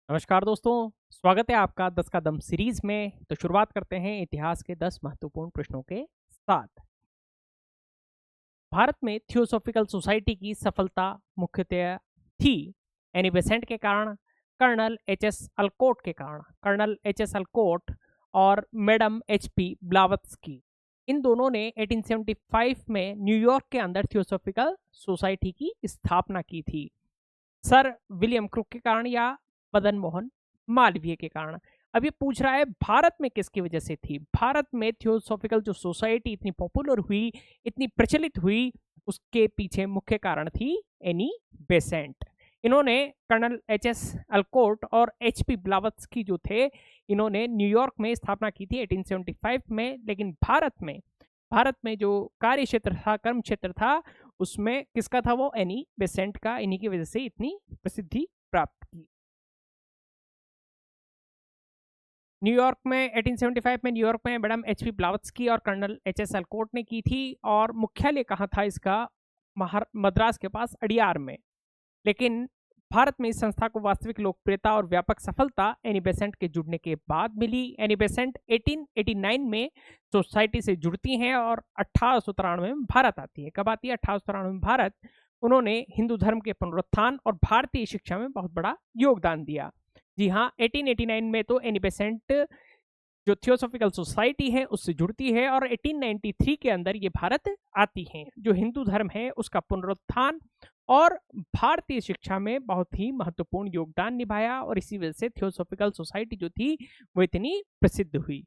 नमस्कार दोस्तों, स्वागत है आपका 10 कदम सीरीज में। तो शुरुआत करते हैं इतिहास के 10 महत्वपूर्ण प्रश्नों के साथ। भारत में थियोसॉफिकल सोसाइटी की सफलता मुख्यतः थी एनी बेसेंट के कारण, कर्नल एच एस अलकोट के कारण। कर्नल एच एस अलकोट और मैडम एच पी ब्लावत्स्की, इन दोनों ने 1875 में न्यूयॉर्क के अंदर थियोसॉफिकल सोसाइटी की स्थापना की थी। सर विलियम क्रुक के कारण या मदन मोहन मालवीय के कारण। अब ये पूछ रहा है भारत में किसकी वजह से थी। भारत में थियोसॉफिकल जो सोसाइटी इतनी पॉपुलर हुई, इतनी प्रचलित हुई, उसके पीछे मुख्य कारण थी एनी बेसेंट। इन्होंने कर्नल एच एस अलकोट और एच पी ब्लावत्स्की जो थे, इन्होंने न्यूयॉर्क में स्थापना की थी 1875 में। लेकिन भारत में जो कार्य क्षेत्र था, कर्म क्षेत्र था, उसमें किसका था? वो एनी बेसेंट का। इन्हीं की वजह से इतनी प्रसिद्धि प्राप्त की। न्यूयॉर्क में 1875 में न्यूयॉर्क में मैडम एच पी ब्लावत्स्की और कर्नल एच एस अलकोट ने की थी। और मुख्यालय कहाँ था इसका? मद्रास के पास अडियार में। लेकिन भारत में इस संस्था को वास्तविक लोकप्रियता और व्यापक सफलता एनी बेसेंट के जुड़ने के बाद मिली। एनी बेसेंट 1889 में सोसाइटी से जुड़ती हैं और 1893 में भारत आती है। कब आती है? 1893 में भारत। उन्होंने हिंदू धर्म के पुनरुत्थान और भारतीय शिक्षा में बहुत बड़ा योगदान दिया। जी हाँ, 1889 में तो एनी बेसेंट जो थियोसॉफिकल सोसाइटी है उससे जुड़ती है और 1893 के अंदर ये भारत आती हैं। जो हिंदू धर्म है उसका पुनरुत्थान और भारतीय शिक्षा में बहुत ही महत्वपूर्ण योगदान निभाया, और इसी वजह से थियोसॉफिकल सोसाइटी जो थी वो इतनी प्रसिद्ध हुई।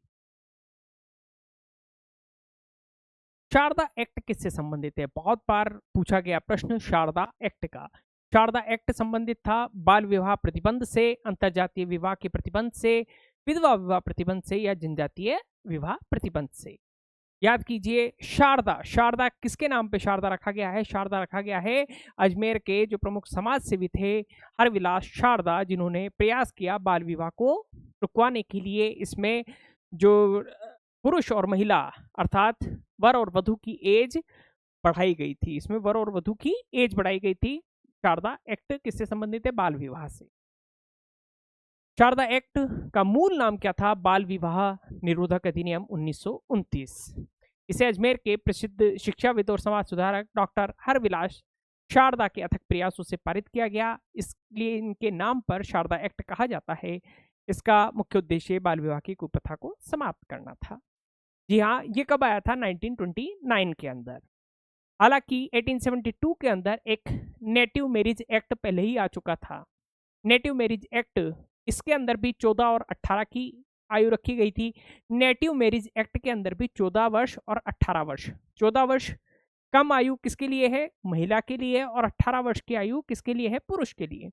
शारदा एक्ट किससे संबंधित है? बहुत बार पूछा गया प्रश्न शारदा एक्ट का। शारदा एक्ट संबंधित था बाल विवाह प्रतिबंध से, अंतरजातीय विवाह के प्रतिबंध से, विधवा विवाह प्रतिबंध से या जनजातीय विवाह प्रतिबंध से। याद कीजिए, शारदा शारदा किसके नाम पे शारदा रखा गया है? शारदा रखा गया है अजमेर के जो प्रमुख समाज सेवी थे हरविलास शारदा, जिन्होंने प्रयास किया बाल विवाह को रुकवाने के लिए। इसमें जो पुरुष और महिला अर्थात वर और वधु की एज बढ़ाई गई थी। इसमें वर और वधु की एज बढ़ाई गई थी। शारदा एक्ट किससे संबंधित है? बाल विवाह से। शारदा एक्ट का मूल नाम क्या था? बाल विवाह निरोधक अधिनियम 1929। इसे अजमेर के प्रसिद्ध शिक्षाविद और समाज सुधारक डॉक्टर हरविलास शारदा के अथक प्रयासों से पारित किया गया, इसलिए इनके नाम पर शारदा एक्ट कहा जाता है। इसका मुख्य उद्देश्य बाल विवाह की कुप्रथा को समाप्त करना था। जी हाँ, ये कब आया था? 1929 के अंदर। हालांकि 1872 के अंदर एक नेटिव मैरिज एक्ट पहले ही आ चुका था। नेटिव मैरिज एक्ट, इसके अंदर भी 14 और 18 की आयु रखी गई थी। नेटिव मैरिज एक्ट के अंदर भी 14 वर्ष और 18 वर्ष। 14 वर्ष कम आयु किसके लिए है? महिला के लिए। और 18 वर्ष की आयु किसके लिए है? पुरुष के लिए।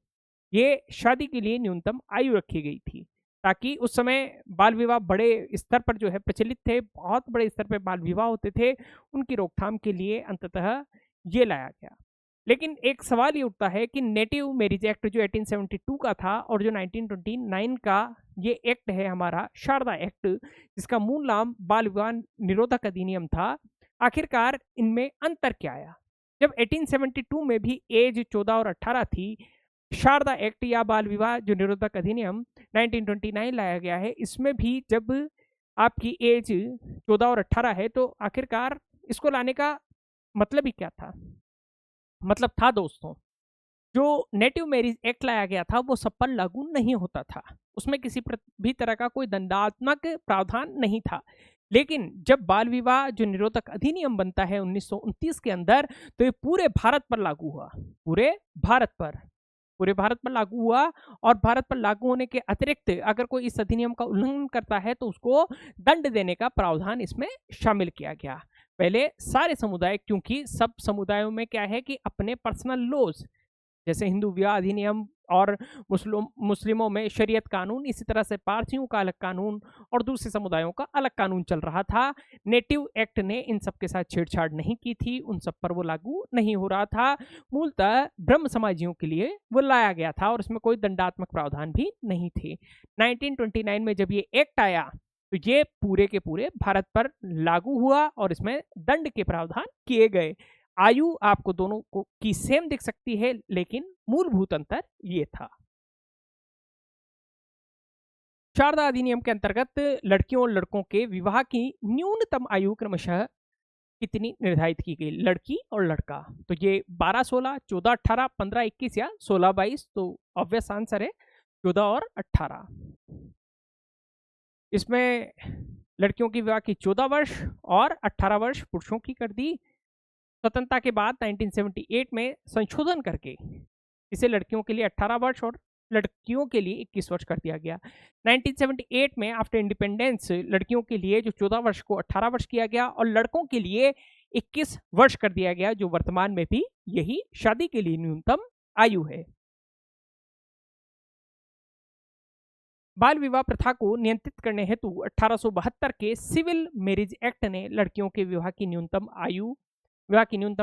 ये शादी के लिए न्यूनतम आयु रखी गई थी, ताकि उस समय बाल विवाह बड़े स्तर पर जो है प्रचलित थे, बहुत बड़े स्तर पर बाल विवाह होते थे। उनकी रोकथाम के लिए अंततः ये लाया गया। लेकिन एक सवाल ये उठता है कि नेटिव मैरिज एक्ट जो 1872 का था और जो 1929 का ये एक्ट है हमारा शारदा एक्ट, जिसका मूल नाम बाल विवाह निरोधक अधिनियम था, आखिरकार इनमें अंतर क्या आया? जब 1872 में भी एज 14 और 18 थी, शारदा एक्ट या बाल विवाह जो निरोधक अधिनियम 1929 लाया गया है, इसमें भी जब आपकी एज 14 और 18 है, तो आखिरकार इसको लाने का मतलब ही क्या था? मतलब था दोस्तों, जो नेटिव मैरिज एक्ट लाया गया था वो सब पर लागू नहीं होता था। उसमें किसी भी तरह का कोई दंडात्मक प्रावधान नहीं था। लेकिन जब बाल विवाह जो निरोधक अधिनियम बनता है 1929 के अंदर, तो ये पूरे भारत पर लागू हुआ। पूरे भारत पर लागू हुआ। और भारत पर लागू होने के अतिरिक्त अगर कोई इस अधिनियम का उल्लंघन करता है तो उसको दंड देने का प्रावधान इसमें शामिल किया गया। पहले सारे समुदाय, क्योंकि सब समुदायों में क्या है कि अपने पर्सनल लॉज, जैसे हिंदू विवाह अधिनियम और मुस्लिमों में शरीयत कानून, इसी तरह से पारसियों का अलग कानून और दूसरे समुदायों का अलग कानून चल रहा था। नेटिव एक्ट ने इन सब के साथ छेड़छाड़ नहीं की थी, उन सब पर वो लागू नहीं हो रहा था। मूलतः ब्रह्म समाजियों के लिए वो लाया गया था और इसमें कोई दंडात्मक प्रावधान भी नहीं थे। 1929 में जब ये एक्ट आया तो ये पूरे के पूरे भारत पर लागू हुआ और इसमें दंड के प्रावधान किए गए। आयु आपको दोनों को की सेम दिख सकती है, लेकिन मूलभूत अंतर ये था। शारदा अधिनियम के अंतर्गत लड़कियों और लड़कों के विवाह की न्यूनतम आयु क्रमशः कितनी निर्धारित की गई, लड़की और लड़का? तो ये 12, 16, 14, 18, 15, 21 या 16, 22। तो ऑब्वियस आंसर है 14 और 18। इसमें लड़कियों की विवाह की 14 वर्ष और 18 वर्ष पुरुषों की कर दी। स्वतंत्रता के बाद 1978 में संशोधन करके इसे लड़कियों के लिए 18 वर्ष और लड़कियों के लिए 21 वर्ष कर दिया गया। 1978 में आफ्टर इंडिपेंडेंस लड़कियों के लिए जो 14 वर्ष को 18 वर्ष किया गया और लड़कों के लिए 21 वर्ष कर दिया गया, जो वर्तमान में भी यही शादी के लिए न्यूनतम आयु है। बाल विवाह प्रथा को नियंत्रित करने हेतु 1872 के सिविल मैरिज एक्ट ने लड़कियों के विवाह की न्यूनतम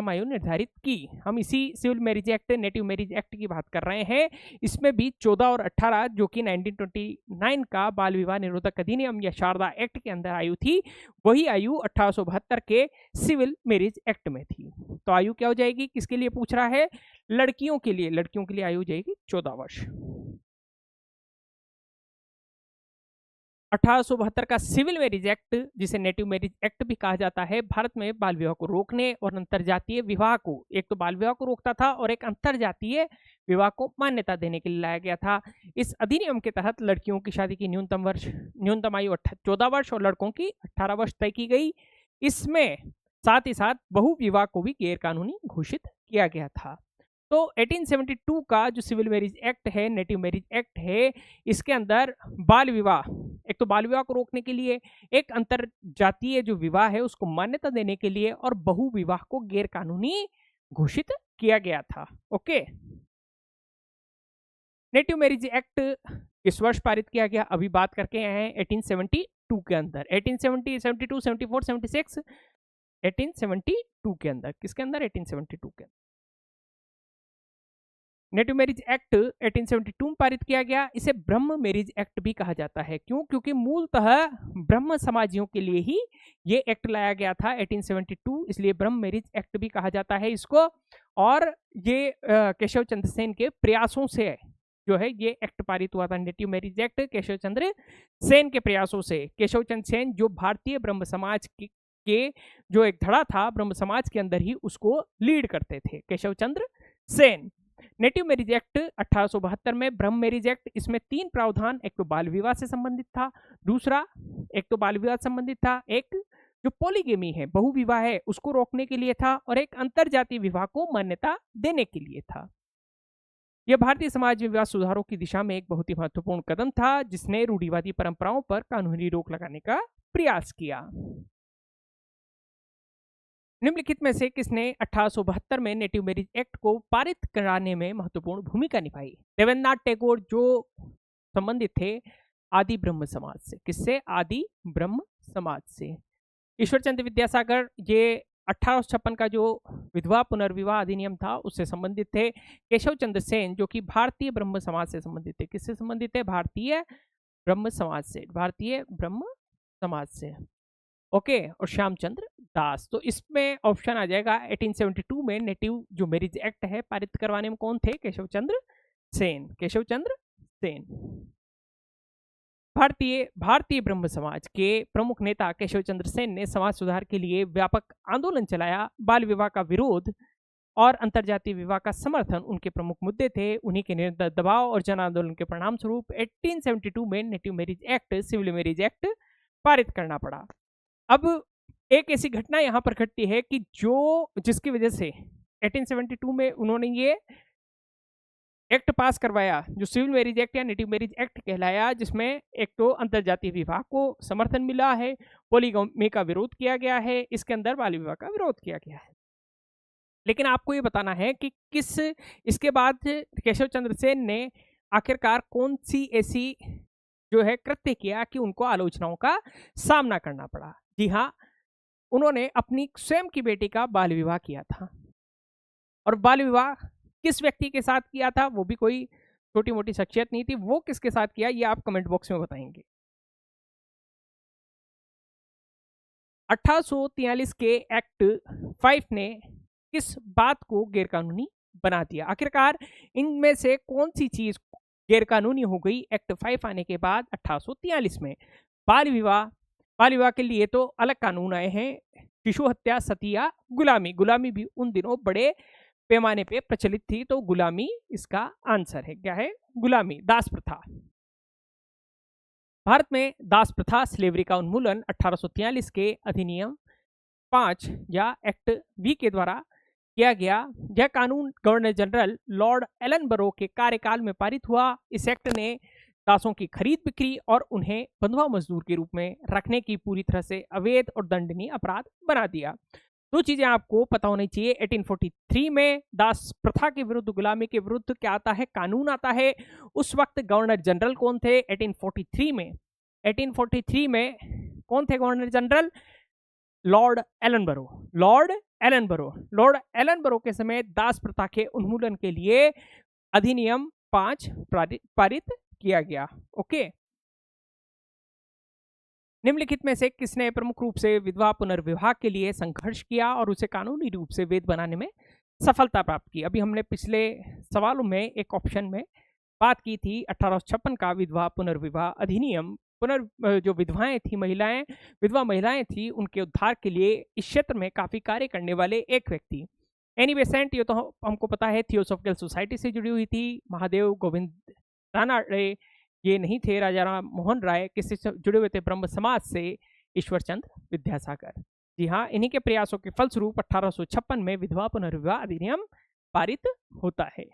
आयु निर्धारित की। हम इसी civil marriage act, native marriage act की बात कर रहे हैं। इसमें भी 14 और 18 जो कि 1929 का बाल विवाह निरोधक अधिनियम या शारदा एक्ट के अंदर आयु थी, वही आयु 1872 के सिविल मैरिज एक्ट में थी। तो आयु क्या हो जाएगी, किसके लिए पूछ रहा है? लड़कियों के लिए आयु हो जाएगी 14 वर्ष। 1872 का सिविल मैरिज एक्ट, जिसे नेटिव मैरिज एक्ट भी कहा जाता है, भारत में बाल विवाह को रोकने और अंतरजातीय विवाह को, एक तो बाल विवाह को रोकता था और एक अंतरजातीय विवाह को मान्यता देने के लिए लाया गया था। इस अधिनियम के तहत लड़कियों की शादी की न्यूनतम आयु 14 वर्ष और लड़कों की 18 वर्ष तय की गई। इसमें साथ ही साथ बहु विवाह को भी गैर कानूनी घोषित किया गया था। तो 1872 का जो सिविल मैरिज एक्ट है, नेटिव मैरिज एक्ट है, इसके अंदर बाल विवाह, एक तो बाल विवाह को रोकने के लिए, एक अंतर जातीय जो विवाह है उसको मान्यता देने के लिए, और बहु विवाह को गैर कानूनी घोषित किया गया था। ओके, नेटिव मैरिज एक्ट किस वर्ष पारित किया गया, अभी बात करके आए हैं 1872 के अंदर। 1870, 72, 74, 76, 1872 के अंदर। किसके अंदर? 1872 के अंदर नेटिव मैरिज एक्ट 1872 में पारित किया गया। इसे ब्रह्म मैरिज एक्ट भी कहा जाता है। क्यों? क्योंकि मूलतः ब्रह्म समाजियों के लिए ही ये एक्ट लाया गया था 1872, इसलिए ब्रह्म मैरिज एक्ट भी कहा जाता है इसको। और ये केशव चंद्र सेन के प्रयासों से जो है ये एक्ट पारित हुआ था। Native marriage act Keshav Chandra Sen के प्रयासों से। केशव चंद्र सेन जो भारतीय ब्रह्म समाज के जो एक धड़ा था ब्रह्म समाज के अंदर ही, उसको लीड करते थे Keshav Chandra Sen. Native marriage act 1872 में ब्रह्म मैरिज एक्ट, इसमें 3 प्रावधान, एक तो बाल विवाह से संबंधित था, दूसरा एक तो बाल विवाह संबंधित था, एक जो पॉलीगेमी है, बहु विवाह है, उसको रोकने के लिए था, और एक अंतरजातीय विवाह को मान्यता देने के लिए था। यह भारतीय समाज में विवाह सुधारों की दिशा में एक बहुत ही महत्वपूर्ण कदम था, जिसने रूढ़िवादी परंपराओं पर कानूनी रोक लगाने का प्रयास किया। निम्नलिखित में से किसने 1872 में नेटिव मैरिज एक्ट को पारित कराने में महत्वपूर्ण भूमिका निभाई? देवेंद्रनाथ टैगोर, जो संबंधित थे आदि ब्रह्म समाज से। किससे? आदि ब्रह्म समाज से। ईश्वरचंद्र विद्यासागर, ये 1856 का जो विधवा पुनर्विवाह अधिनियम था उससे संबंधित थे। केशव चंद्र सेन, जो कि भारतीय ब्रह्म समाज से संबंधित थे। किससे संबंधित है? भारतीय ब्रह्म समाज से। भारतीय ब्रह्म समाज से। ओके, और श्यामचंद्र दास। तो इसमें ऑप्शन आ जाएगा 1872 में नेटिव जो मैरिज एक्ट है पारित करवाने में कौन थे? केशव चंद्र सेन। केशव चंद्र सेन। भारतीय ब्रह्म समाज के प्रमुख नेता केशव चंद्र सेन ने समाज सुधार के लिए व्यापक आंदोलन चलाया। बाल विवाह का विरोध और अंतरजातीय विवाह का समर्थन उनके प्रमुख मुद्दे थे। उन्हीं के निरंतर दबाव और जन आंदोलन के परिणाम स्वरूप 1872 में native marriage act, civil marriage act पारित करना पड़ा। अब एक ऐसी घटना यहाँ पर घटती है कि जिसकी वजह से 1872 में उन्होंने ये एक्ट पास करवाया, जो सिविल मैरिज एक्ट या नेटिव मैरिज एक्ट कहलाया, जिसमें एक तो अंतरजातीय विवाह को समर्थन मिला है, पॉलीगैमी का विरोध किया गया है, इसके अंदर बाल विवाह का विरोध किया गया है। लेकिन आपको ये बताना है कि इसके बाद केशव चंद्र सेन ने आखिरकार कौन सी ऐसी जो है कृत्य किया कि उनको आलोचनाओं का सामना करना पड़ा। जी हाँ, उन्होंने अपनी स्वयं की बेटी का बाल विवाह किया था। और बाल विवाह किस व्यक्ति के साथ किया था? वो भी कोई छोटी मोटी शख्सियत नहीं थी। वो किसके साथ किया ये आप कमेंट बॉक्स में बताएंगे। 1843 के एक्ट 5 ने किस बात को गैरकानूनी बना दिया? आखिरकार इनमें से कौन सी चीज गैरकानूनी हो गई एक्ट 5 आने के बाद 1843 में। बाल विवाह के लिए तो अलग कानून आए हैं, शिशु हत्या, सती या गुलामी। गुलामी भी उन दिनों बड़े पैमाने पे प्रचलित थी, तो गुलामी इसका आंसर है। क्या है? गुलामी। दास प्रथा। भारत में दास प्रथा, स्लेवरी का उन्मूलन 1843 के अधिनियम 5 या एक्ट वी के द्वारा किया गया। यह कानून गवर्नर जनरल लॉर्ड एलनबरो के कार्यकाल में पारित हुआ। इस एक्ट ने दासों की खरीद बिक्री और उन्हें बंधुआ मजदूर के रूप में रखने की पूरी तरह से अवैध और दंडनीय अपराध बना दिया। दो चीजें आपको पता होनी चाहिए। 1843 में दास प्रथा के विरुद्ध, गुलामी के विरुद्ध क्या आता है? कानून आता है। उस वक्त गवर्नर जनरल कौन थे? 1843 में कौन थे governor general? Lord Ellenborough. Lord Ellenborough के समय दास प्रथा के उन्मूलन के लिए अधिनियम 5 पारित किया गया। ओके। निम्नलिखित में से किसने प्रमुख रूप से विधवा पुनर्विवाह के लिए संघर्ष किया और उसे कानूनी रूप से वैध बनाने में सफलता प्राप्त की? अभी हमने पिछले सवालों में एक ऑप्शन में बात की थी 1856 का विधवा पुनर्विवाह अधिनियम। जो विधवा महिलाएं थी, उनके उद्धार के लिए इस क्षेत्र में काफी कार्य करने वाले एक व्यक्ति एनी बेसेंट, ये तो हमको पता है, थियोसॉफिकल सोसाइटी से जुड़ी हुई थी। महादेव गोविंद रानडे ये नहीं थे। राजा राम मोहन राय किससे जुड़े हुए थे? ब्रह्म समाज से ईश्वर चंद्र विद्यासागर। जी हाँ, इन्हीं के प्रयासों के फलस्वरूप 1856 में विधवा पुनर्विवाह अधिनियम पारित होता है।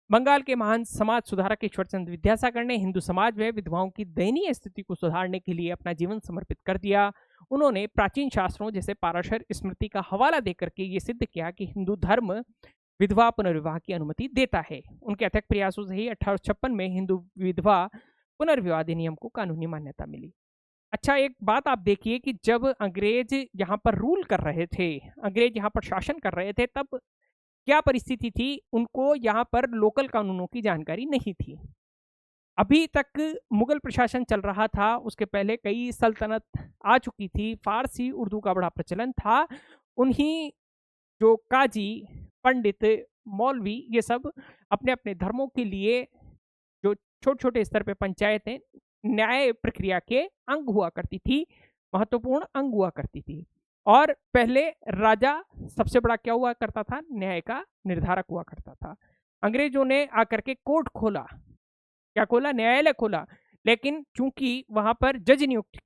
बंगाल के महान समाज सुधारक ईश्वरचंद्र विद्यासागर ने हिंदू समाज में विधवाओं की दयनीय स्थिति को सुधारने के लिए अपना जीवन समर्पित कर दिया। उन्होंने प्राचीन शास्त्रों जैसे पाराशर स्मृति का हवाला देकर के ये सिद्ध किया कि हिंदू धर्म विधवा पुनर्विवाह की अनुमति देता है। उनके अथक प्रयासों से ही 1856 में हिंदू विधवा पुनर्विवाह अधिनियम को कानूनी मान्यता मिली। अच्छा, एक बात आप देखिए कि जब अंग्रेज यहाँ पर रूल कर रहे थे, अंग्रेज यहाँ पर शासन कर रहे थे, तब क्या परिस्थिति थी? उनको यहाँ पर लोकल कानूनों की जानकारी नहीं थी। अभी तक मुगल प्रशासन चल रहा था, उसके पहले कई सल्तनत आ चुकी थी, फारसी उर्दू का बड़ा प्रचलन था। उन्हीं जो काजी, पंडित, मौलवी, ये सब अपने अपने धर्मों के लिए जो छोटे छोटे स्तर पे पंचायतें न्याय प्रक्रिया के अंग हुआ करती थी, महत्वपूर्ण अंग हुआ करती थी। और पहले राजा सबसे बड़ा क्या हुआ करता था? न्याय का निर्धारक हुआ करता था। अंग्रेजों ने आकर के कोर्ट खोला, क्या खोला? न्यायालय खोला। लेकिन चूंकि वहां पर जज नियुक्त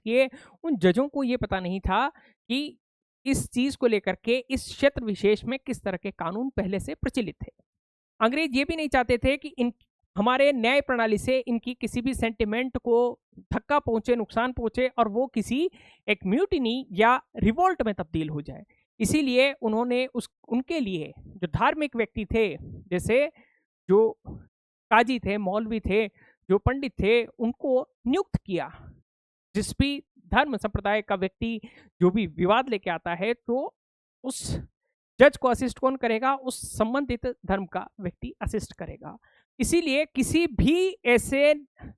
किए, उन जजों को ये पता नहीं था कि इस चीज को लेकर के इस क्षेत्र विशेष में किस तरह के कानून पहले से प्रचलित थे। अंग्रेज ये भी नहीं चाहते थे कि इन हमारे न्याय प्रणाली से इनकी किसी भी सेंटिमेंट को धक्का पहुंचे, नुकसान पहुंचे और वो किसी एक म्यूटिनी या रिवोल्ट में तब्दील हो जाए। इसीलिए उन्होंने उनके लिए जो धार्मिक व्यक्ति थे, जैसे जो काजी थे, मौलवी थे, जो पंडित थे, उनको नियुक्त किया। जिस भी धर्म संप्रदाय का व्यक्ति जो भी विवाद लेके आता है, तो उस जज को असिस्ट कौन करेगा? उस संबंधित धर्म का व्यक्ति असिस्ट करेगा। इसीलिए किसी भी ऐसे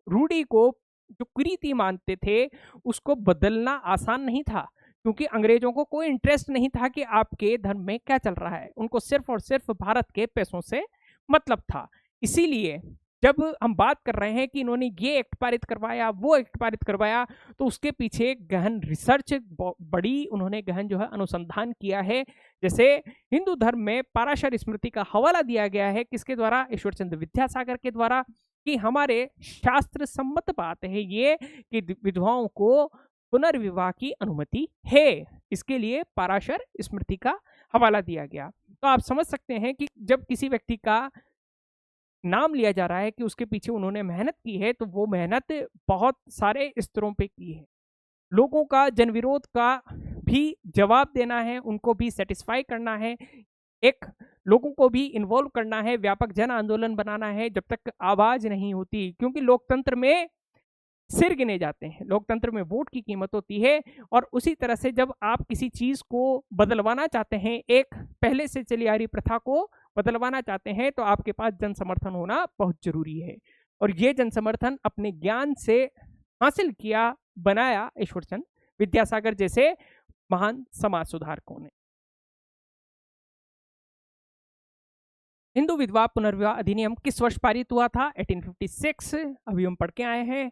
रूढ़ी को जो कुरीति मानते थे, उसको बदलना आसान नहीं था, क्योंकि अंग्रेजों को कोई इंटरेस्ट नहीं था कि आपके धर्म में क्या चल रहा है। उनको सिर्फ और सिर्फ भारत के पैसों से मतलब था। इसीलिए जब हम बात कर रहे हैं कि इन्होंने ये एक्ट पारित करवाया, वो एक्ट पारित करवाया, तो उसके पीछे गहन रिसर्च, बड़ी उन्होंने गहन जो है अनुसंधान किया है। जैसे हिंदू धर्म में पाराशर स्मृति का हवाला दिया गया है, किसके द्वारा? ईश्वरचंद्र विद्यासागर के द्वारा, कि हमारे शास्त्र सम्मत बात है ये कि विधवाओं को पुनर्विवाह की अनुमति है। इसके लिए पाराशर स्मृति का हवाला दिया गया। तो आप समझ सकते हैं कि जब किसी व्यक्ति का नाम लिया जा रहा है कि उसके पीछे उन्होंने मेहनत की है, तो वो मेहनत बहुत सारे स्तरों पे की है। लोगों का जनविरोध का भी जवाब देना है, उनको भी सेटिस्फाई करना है, एक लोगों को भी इन्वॉल्व करना है, व्यापक जन आंदोलन बनाना है जब तक आवाज नहीं होती। क्योंकि लोकतंत्र में सिर गिने जाते हैं, लोकतंत्र में वोट की कीमत होती है। और उसी तरह से जब आप किसी चीज को बदलवाना चाहते हैं, एक पहले से चली आ रही प्रथा को बदलवाना चाहते हैं, तो आपके पास जन समर्थन होना बहुत जरूरी है। और ये जन समर्थन अपने ज्ञान से हासिल किया, बनाया ईश्वरचंद्र विद्यासागर जैसे महान समाज सुधारकों ने। हिंदू विधवा पुनर्विवाह अधिनियम किस वर्ष पारित हुआ था? 1856। अभी हम पढ़ के आए हैं।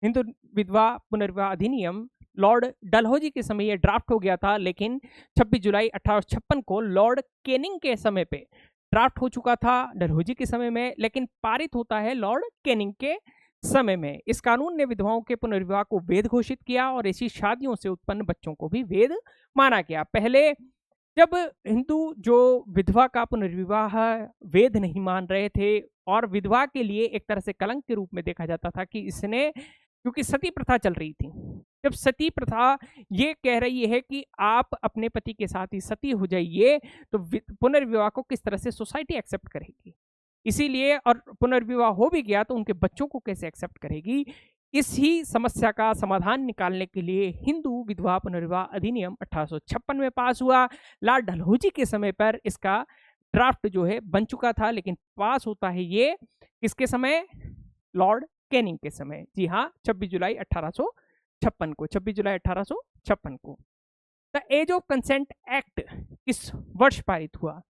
हिंदू विधवा पुनर्विवाह अधिनियम लॉर्ड डलहौजी के समय यह ड्राफ्ट हो गया था, लेकिन 26 जुलाई 1856 को लॉर्ड केनिंग के समय पे ड्राफ्ट हो चुका था डलहौजी के समय में, लेकिन पारित होता है लॉर्ड केनिंग के समय में। इस कानून ने विधवाओं के पुनर्विवाह को वैध घोषित किया और ऐसी शादियों से उत्पन्न बच्चों को भी वैध माना गया। पहले जब हिंदू जो विधवा का पुनर्विवाह वैध नहीं मान रहे थे और विधवा के लिए एक तरह से कलंक के रूप में देखा जाता था कि इसने, क्योंकि सती प्रथा चल रही थी। जब सती प्रथा ये कह रही है कि आप अपने पति के साथ ही सती हो जाइए, तो पुनर्विवाह को किस तरह से सोसाइटी एक्सेप्ट करेगी? इसीलिए, और पुनर्विवाह हो भी गया तो उनके बच्चों को कैसे एक्सेप्ट करेगी? इसी समस्या का समाधान निकालने के लिए हिंदू विधवा पुनर्विवाह अधिनियम 1856 में पास हुआ। लॉर्ड डलहौजी के समय पर इसका ड्राफ्ट जो है बन चुका था, लेकिन पास होता है ये किसके समय? लॉर्ड कैनिंग के समय। जी हाँ, 26 जुलाई 1856 को, 26 जुलाई 1856 को। The age of consent act किस वर्ष पारित हुआ?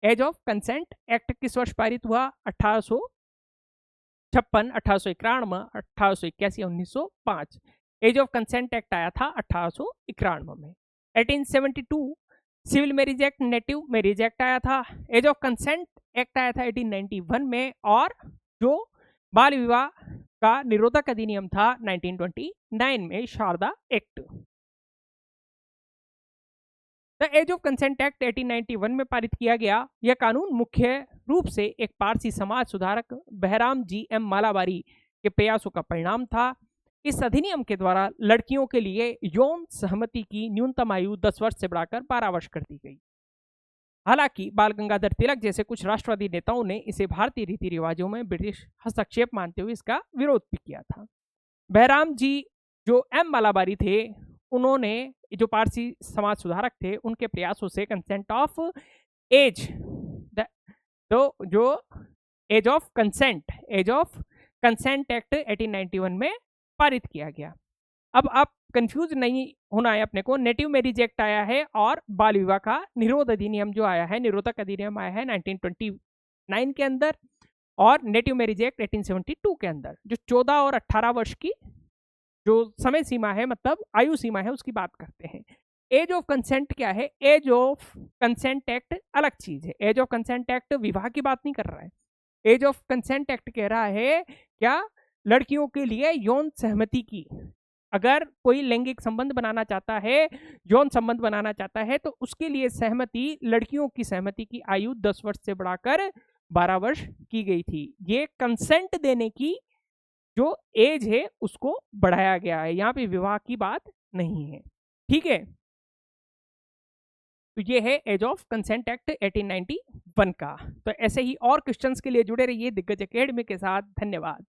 एज ऑफ कंसेंट एक्ट किस वर्ष पारित हुआ? 1856, 1891, 1881, 1905। एज ऑफ कंसेंट एक्ट आया था 1891 में। 1872 civil marriage act, native marriage act आया था। एज ऑफ कंसेंट एक्ट आया था 1891 में, और जो बाल विवाह का निरोधक अधिनियम था 1929 में, Sharda act. The age of consent act 1891 में पारित किया गया। यह कानून मुख्य रूप से एक पारसी समाज सुधारक बहराम जी एम मालाबारी के प्रयासों का परिणाम था। इस अधिनियम के द्वारा लड़कियों के लिए यौन सहमति की न्यूनतम आयु 10 वर्ष से बढ़ाकर 12 वर्ष कर दी गई। हालांकि बाल गंगाधर तिलक जैसे कुछ राष्ट्रवादी नेताओं ने इसे भारतीय रीति रिवाजों में ब्रिटिश हस्तक्षेप मानते हुए इसका विरोध भी किया था। बहराम जी जो एम मालाबारी थे, उन्होंने, जो पारसी समाज सुधारक थे, उनके प्रयासों से कंसेंट ऑफ एज, तो जो एज ऑफ कंसेंट एक्ट 1891 में पारित किया गया। अब आप कंफ्यूज नहीं होना है अपने को, नेटिव मैरिज एक्ट आया है और बाल विवाह का निरोध अधिनियम जो आया है, निरोधक अधिनियम आया है 1929 के अंदर, और नेटिव मैरिज एक्ट 1872 के अंदर, जो 14 और 18 वर्ष की जो समय सीमा है, मतलब आयु सीमा है, उसकी बात करते हैं। एज ऑफ कंसेंट क्या है? एज ऑफ कंसेंट एक्ट अलग चीज है। एज ऑफ कंसेंट एक्ट विवाह की बात नहीं कर रहा है। एज ऑफ कंसेंट एक्ट कह रहा है क्या? लड़कियों के लिए यौन सहमति की, अगर कोई लैंगिक संबंध बनाना चाहता है, यौन संबंध बनाना चाहता है, तो उसके लिए सहमति, लड़कियों की सहमति की आयु 10 वर्ष से बढ़ाकर 12 वर्ष की गई थी। ये कंसेंट देने की जो एज है उसको बढ़ाया गया है, यहाँ पे विवाह की बात नहीं है। ठीक है, तो ये है एज ऑफ कंसेंट एक्ट 1891 का। तो ऐसे ही और क्वेश्चंस के लिए जुड़े रहिए दिग्गज एकेडमी के साथ। धन्यवाद।